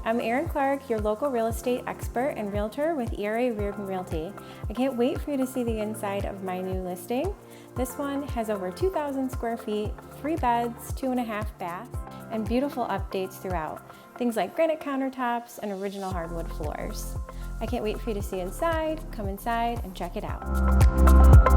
I'm Erin Clark, your local real estate expert and realtor with ERA Reardon Realty. I can't wait for you to see the inside of my new listing. This one has over 2,000 square feet, 3 beds, 2.5 baths, and beautiful updates throughout. Things like granite countertops and original hardwood floors. I can't wait for you to see inside. Come inside and check it out.